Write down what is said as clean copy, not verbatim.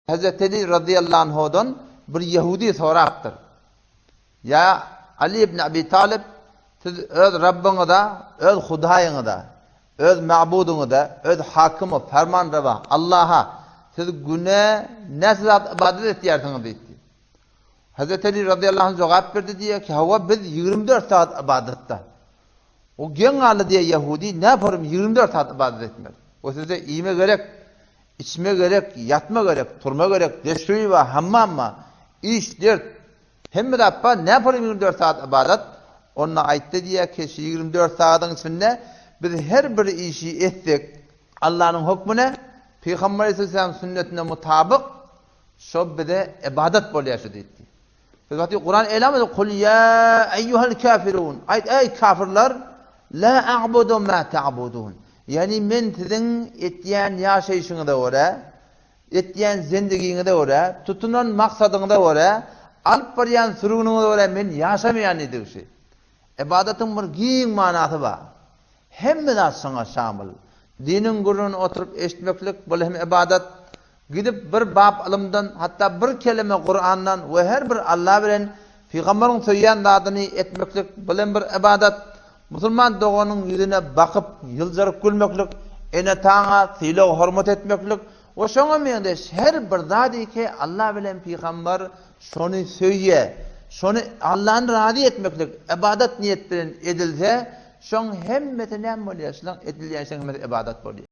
Hazreti Ali radıyallahu anhu'dan bir Yahudi soraptır. Ya Ali ibn Abi Talib, siz öz Rabbini da, öz Hudaýyňy da, öz ma'budyňy da, öz hakymy, fermanrava Allah'a siz güne näse zat ibadet etýärsiňiz diýdi. Hazreti Ali radıyallahu anh jogap berdi diýe ki, "Hawa biz 24 saat ibadetde." O geň aly diýe Yahudi, "Näparim 24 saat ibadet etmek? O size iýme gerek, içme gerek, yatma gerek, turma gerek, deşüýi we hammamma, iş, dert, hemme dappa näparim 24 saat ibadet?" Onda aýtdy diýe ki, 24 saatyň içinde biz her bir işi etsek, Allah'ın hukmuna, Peygamber Aleyhisselam sünnetine mutabık, şo bize ibadet bolýaşy diýdi. Fakat Kur'an eýlemi, "Kul ya eyyuhel kafirun." Aýt, ey kafirler, la a'budu ma ta'budun. Yani men sizin etýän ýaşaýyşyňyza görä, etýän zindigiňize görä, tutunan maksadyňyza görä, alyp barýan sürgüniňize görä men ýaşamaýan edýärsi. İbadetin bir giň manasy bar. Hemme zat şoňa şamyl. Dinin gurrun oturup eşitmeklik bol hem ibadet. Gidip bir bab ilmden, hatta bir kelime Kur'an'dan ve her bir Allah bilen Peygamberin söýýän zadyny etmeklik bilen bir ibadet. Musulman doganyň ýüzüne bakyp ýyljaryp gülmeklik, ene taňa sylaw hormat etmeklik. O şoňa mende her bir zady ki Allah bilen Peygamber şonu söýýär, şonu Allah'ın razy etmeklik ibadet niyet bilen edilse, şoň hemmeti näme bolýar? Şoň edilýän şeň ibadet bolýar.